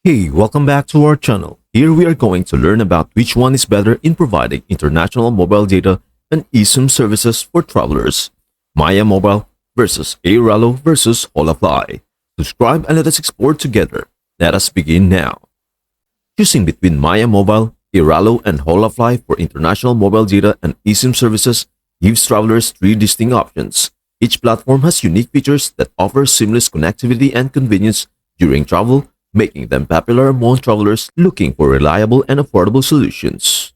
Hey, welcome back to our channel. Here we are going to learn about which one is better in providing international mobile data and eSIM services for travelers. Maya Mobile versus Airalo versus Holafly. Subscribe and let us explore together. Let us begin now. Choosing between Maya Mobile, Airalo, and Holafly for international mobile data and eSIM services gives travelers three distinct options. Each platform has unique features that offer seamless connectivity and convenience during travel, making them popular among travelers looking for reliable and affordable solutions.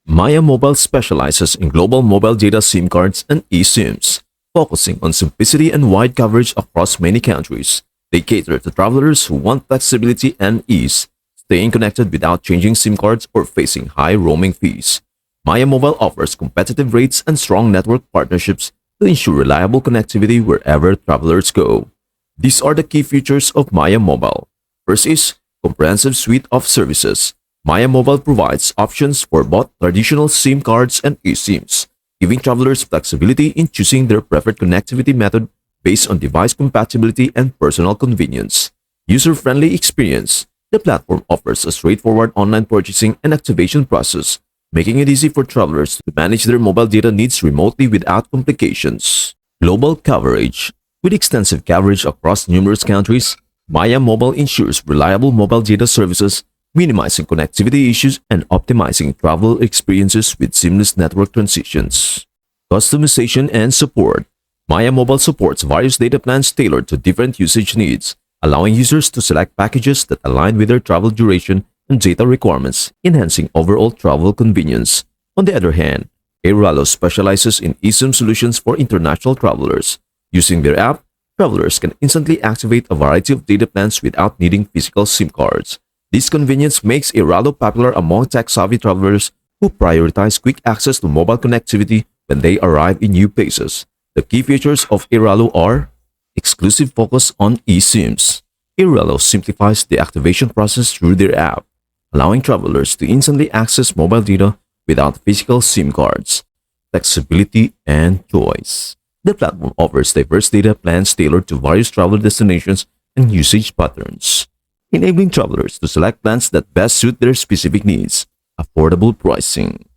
Maya Mobile specializes in global mobile data SIM cards and eSIMs, focusing on simplicity and wide coverage across many countries. They cater to travelers who want flexibility and ease, staying connected without changing SIM cards or facing high roaming fees. Maya Mobile offers competitive rates and strong network partnerships to ensure reliable connectivity wherever travelers go. These are the key features of Maya Mobile. First is comprehensive suite of services. Maya Mobile provides options for both traditional SIM cards and eSIMs, giving travelers flexibility in choosing their preferred connectivity method based on device compatibility and personal convenience. User-friendly experience. The platform offers a straightforward online purchasing and activation process, making it easy for travelers to manage their mobile data needs remotely without complications. Global coverage. With extensive coverage across numerous countries, Maya Mobile ensures reliable mobile data services, minimizing connectivity issues and optimizing travel experiences with seamless network transitions. Customization and support. Maya Mobile supports various data plans tailored to different usage needs, allowing users to select packages that align with their travel duration and data requirements, enhancing overall travel convenience. On the other hand, Airalo specializes in eSIM solutions for international travelers. Using their app, travelers can instantly activate a variety of data plans without needing physical SIM cards. This convenience makes Airalo popular among tech-savvy travelers who prioritize quick access to mobile connectivity when they arrive in new places. The key features of Airalo are exclusive focus on eSIMs. Airalo simplifies the activation process through their app, allowing travelers to instantly access mobile data without physical SIM cards. Flexibility and choice. The platform offers diverse data plans tailored to various travel destinations and usage patterns, enabling travelers to select plans that best suit their specific needs. Affordable pricing.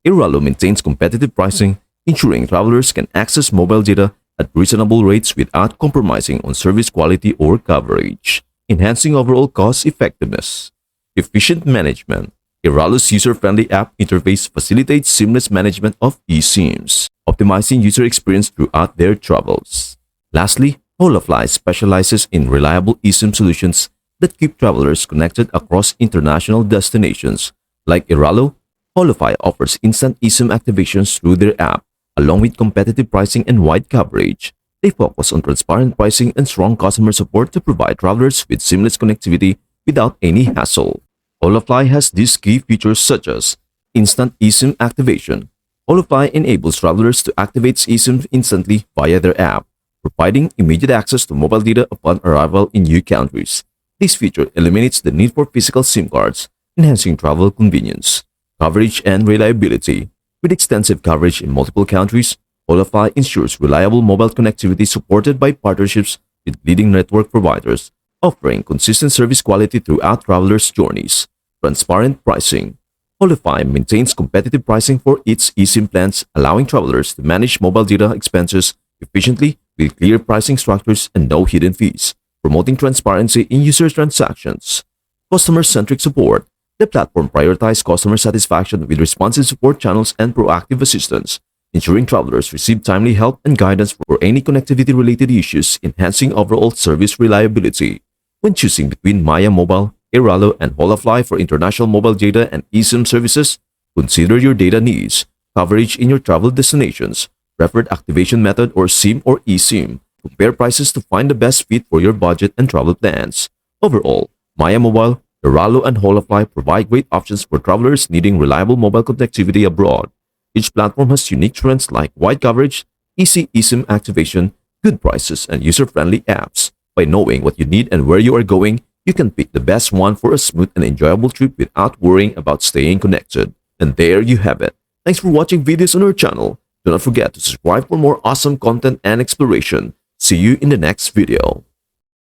Airalo maintains competitive pricing, ensuring travelers can access mobile data at reasonable rates without compromising on service quality or coverage, enhancing overall cost effectiveness. Efficient management. Airalo's user-friendly app interface facilitates seamless management of eSIMs, optimizing user experience throughout their travels. Lastly, Holafly specializes in reliable eSIM solutions that keep travelers connected across international destinations. Like Airalo, Holafly offers instant eSIM activations through their app, along with competitive pricing and wide coverage. They focus on transparent pricing and strong customer support to provide travelers with seamless connectivity without any hassle. Holafly has these key features such as instant eSIM activation. Holafly enables travelers to activate eSIM instantly via their app, providing immediate access to mobile data upon arrival in new countries. This feature eliminates the need for physical SIM cards, enhancing travel convenience. Coverage and reliability. With extensive coverage in multiple countries, Holafly ensures reliable mobile connectivity supported by partnerships with leading network providers, offering consistent service quality throughout travelers' journeys. Transparent pricing. Holafly maintains competitive pricing for its eSIM plans, allowing travelers to manage mobile data expenses efficiently with clear pricing structures and no hidden fees, promoting transparency in user transactions. Customer-centric support. The platform prioritizes customer satisfaction with responsive support channels and proactive assistance, ensuring travelers receive timely help and guidance for any connectivity-related issues, enhancing overall service reliability. When choosing between Maya Mobile, Airalo, and Holafly for international mobile data and eSIM services, consider your data needs, coverage in your travel destinations, preferred activation method or SIM or eSIM. Compare prices to find the best fit for your budget and travel plans. Overall, Maya Mobile, Airalo, and Holafly provide great options for travelers needing reliable mobile connectivity abroad. Each platform has unique trends like wide coverage, easy eSIM activation, good prices, and user-friendly apps. By knowing what you need and where you are going, you can pick the best one for a smooth and enjoyable trip without worrying about staying connected. And there you have it. Thanks for watching videos on our channel. Do not forget to subscribe for more awesome content and exploration. See you in the next video.